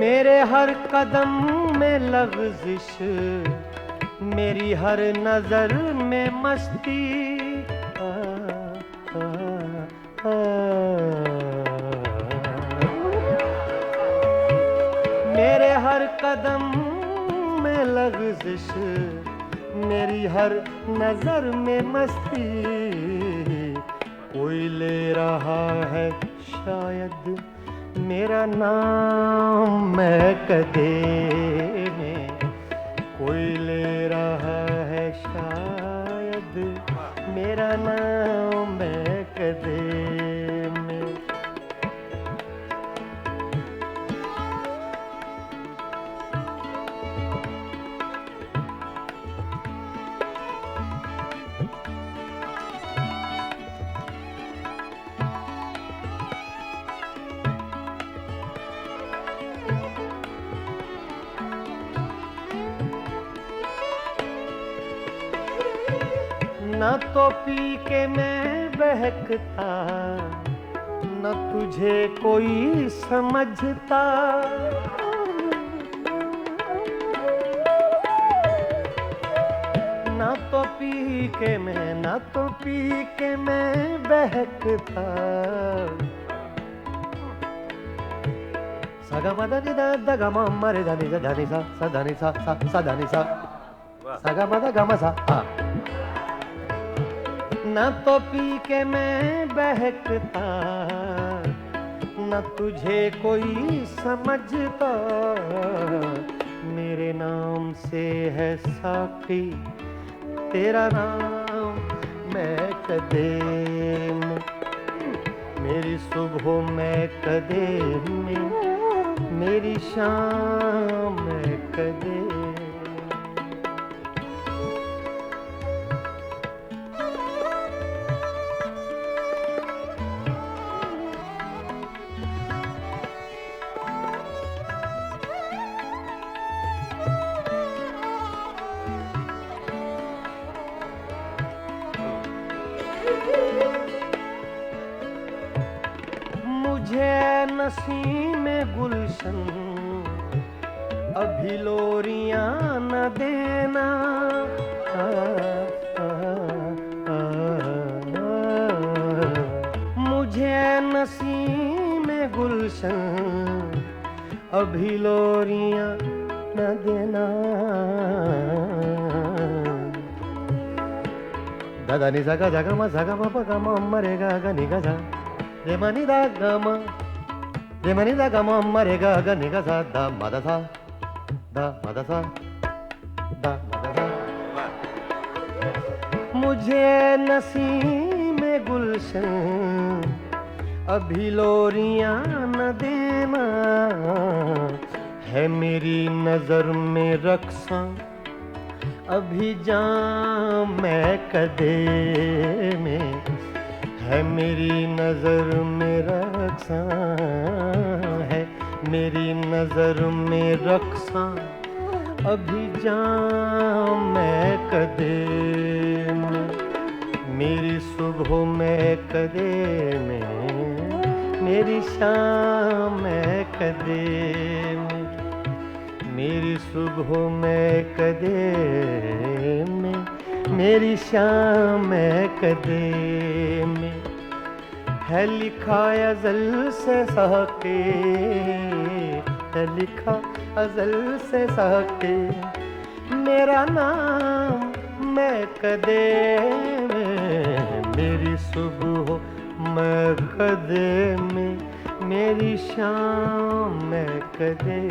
मेरे हर कदम में लग़ज़िश, मेरी हर नज़र में मस्ती, मेरे हर कदम में लग़ज़िश, मेरी हर नज़र में मस्ती, कोई ले रहा है शायद मेरा नाम मैं कदे में, कोई ले रहा है शायद मेरा नाम मैं कदे में, न तो पी के मैं बहकता, न तुझे कोई समझता, न तो पी के मैं, ना तो पी के मैं बहकता। सगा मदा नि दा दा गा मा मा रे धा नि सा सा धा नि सा सा धा नि सा, सगा मदा गा मा सा। हाँ, ना तो पी के मैं बहकता, न तुझे कोई समझता। मेरे नाम से है साकी तेरा नाम मैं कदे में, मेरी सुबह मैं कदे में, मेरी शाम मैं कदे। मुझे नसीम गुलशन अभी लोरियां न देना। मुझे नसीम गुलशन अभी लोरियां न देना। दादा नि सा गा मा सा गा मा पा गा मा मा रे गा गा नि गा सा, रे मा नि दा गा मा, रे मा नि दा गा मा रे गा गा नि गा सा, दा मा दा सा, दा मा दा सा, दा मा दा सा। मुझे नसीम गुलशन अभी लोरियां न देना। है मेरी नजर में रक्सा अभी जाम मैं कदे में, है मेरी नजर में रक्सा, है मेरी नजर में रक्सा अभी जाम मैं कदे में, मेरी सुबह मैं कदे में, मेरी शाम मैं कदे में, मेरी सुबह मैं कदे में, मेरी शाम मैं कदे में। है लिखा अज़ल से साके, है लिखा अज़ल से साके, मेरा नाम मैं कदे में, मेरी सुबह मैं कदे में, मेरी शाम मैं कदे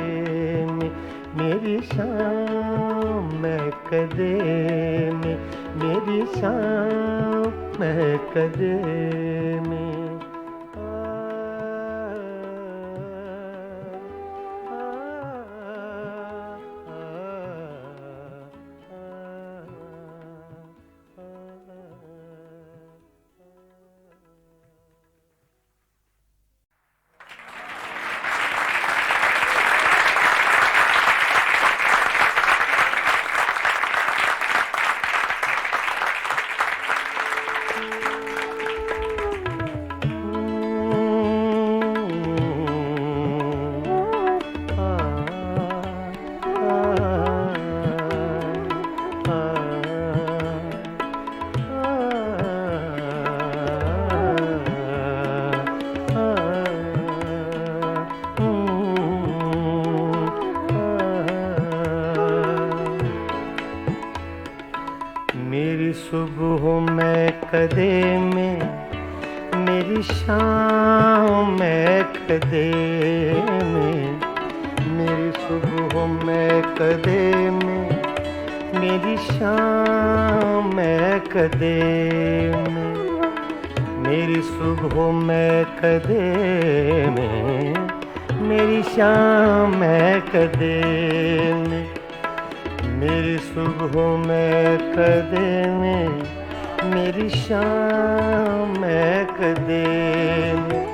में, मेरी शाम मैं कदे में, मेरी शाम मैं कदे में। मेरी सुबह मैं कदे में, मेरी शाम मैं कदे में, मेरी सुबह मैं कदे में, मेरी शाम मैं कदे में, मेरी सुबह मैं कदे में, मेरी शाम मैं कदे में, मेरी सुबह मैं कदे में, मेरी शाम मैं कदे में।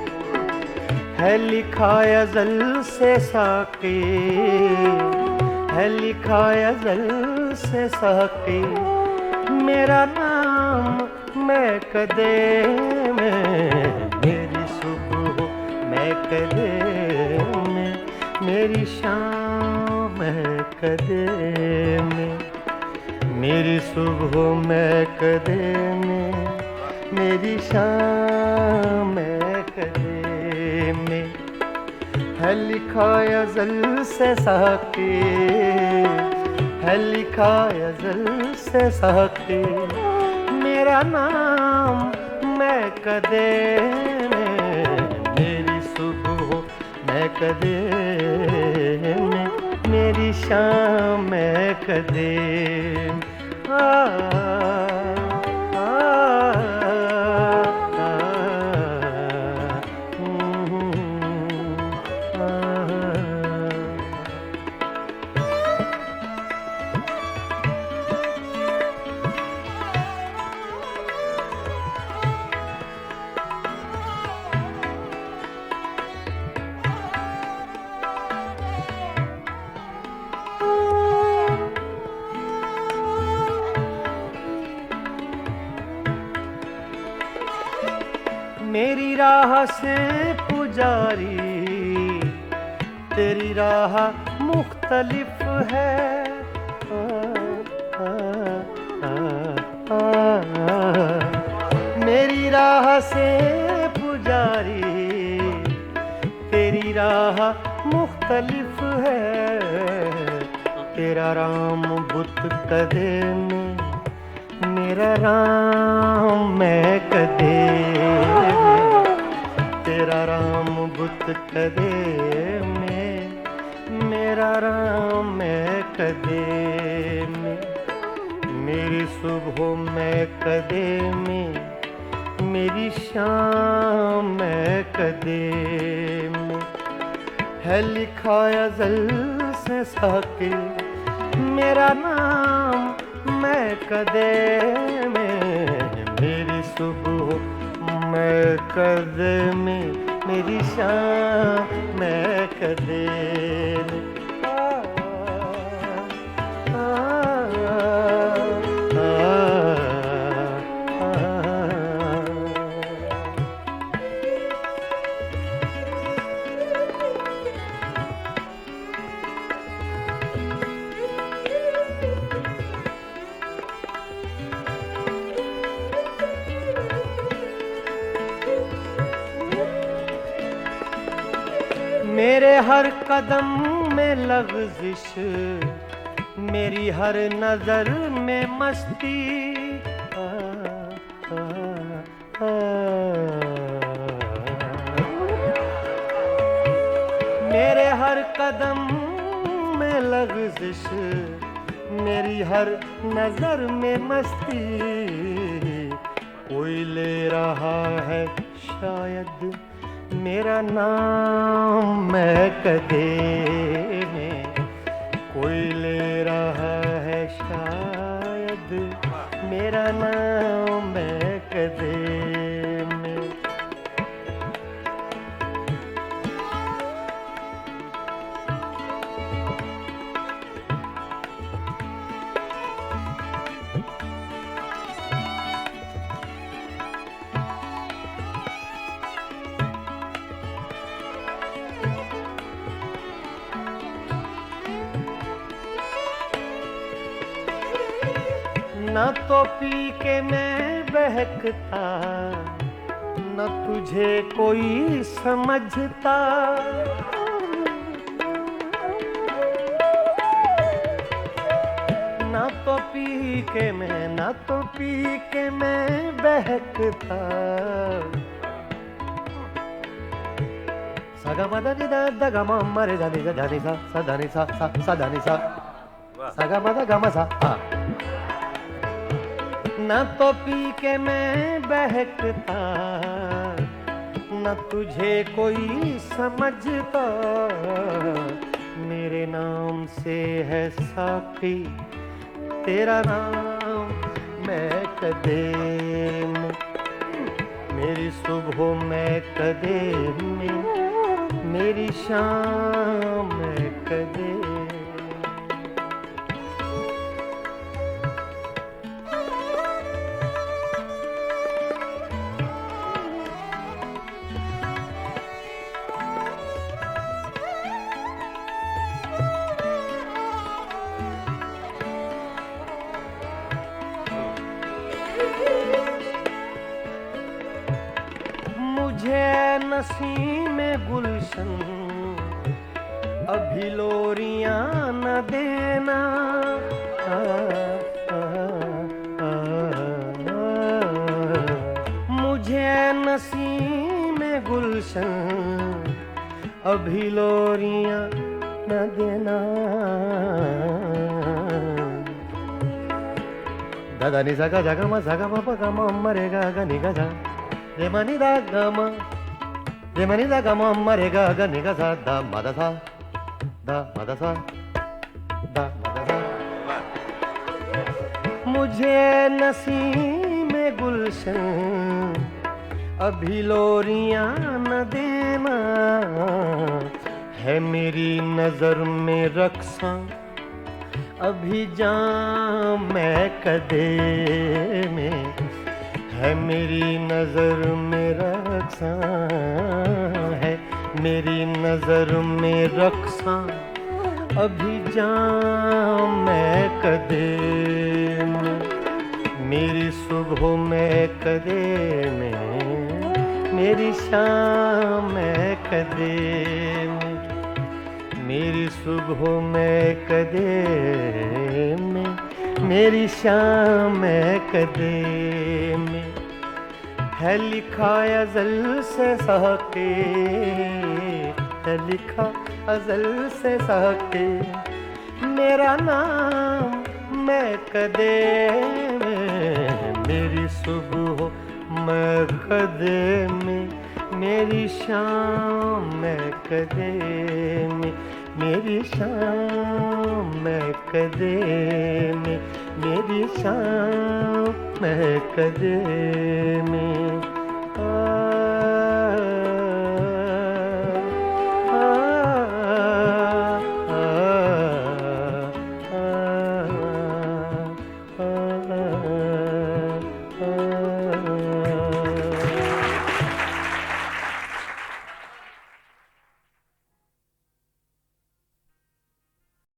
है लिखा अज़ल से साके, है लिखा अज़ल से साके, मेरा नाम मैं कदे में, मेरी सुबह मैं कदे में, मेरी शाम मैं कदे में, मेरी सुबह मैं कदे में, मेरी शाम मैं कदे में, है लिखा अज़ल से साक़ी, है लिखा अज़ल से साक़ी, मेरा नाम मैं कदे में, मेरी सुबह मैं कदे में, मेरी शाम मैं कदे में। आ, आ, आ, मेरी राह से पुजारी, तेरी राह मुख्तलिफ है। मेरी राह से पुजारी, तेरी राह मुख्तलिफ है। तेरा राम बुत कदे में, मेरा राम मैं कदे में, तेरा राम बुत कदे में, मेरा राम मैं कदे में, मेरी सुबह मैं कदे में, मेरी शाम मैं कदे में, है लिखा अज़ल से साक़ी, मेरा नाम मैं कदे में, मेरी सुबह मैं कदे में, मेरी शाम मैं कदे में। मेरे हर कदम में लग़ज़िश, मेरी हर नज़र में मस्ती, मेरे हर कदम में लग़ज़िश, मेरी हर नज़र में मस्ती, कोई ले रहा है शायद मेरा नाम मैं कदे में, कोई ले रहा है शायद मेरा नाम मैं कदे में। न तो पी के मैं बहकता, न तुझे कोई समझता, न तो पी के मैं, न तो पी के मैं बहकता। सगा मदा नि दा दा गा मा मा रे दा नि दा नि सा दा नि सा सा दा नि सा, सगा मदा गा मा सा। न तो पी के मैं बहकता, न तुझे कोई समझता, मेरे नाम से है साक़ी तेरा नाम मैं कदे में, मेरी सुबह मैं कदे में, मेरी शाम मैं कदे। मुझे नसीम में गुलशन अभी लोरियां न देना। मुझे नसीम में गुलशन अभी लोरियां न देना। दादा नि सा गा मा सा गा मा प गा मा म रे गा गा नि गा सा रे मा नि दा गा मा रे मा नि दा गा मा म रे गा गा नि गा सा दा मा दा सा दा मा दा सा दा मा दा सा। मुझे नसीम में गुलशन अभी लोरियां न देना। है मेरी नजर में रक्सा अभी जाम मैं कदे में। है मेरी नजर में रक्सा है मेरी नजर में रक्सा अभी जाम मैं कदे में। मेरी सुबह में कदे में मेरी शाम में कदे में। मेरी सुबह में कदे में मेरी शाम में कदे में। है लिखा अज़ल से सहके है लिखा अज़ल से सहके मेरा नाम मैं कदे में। मेरी सुबह मैं कदे में मेरी शाम में कदे में। मेरी शाम में कदे में मेरी शाम में कदे में।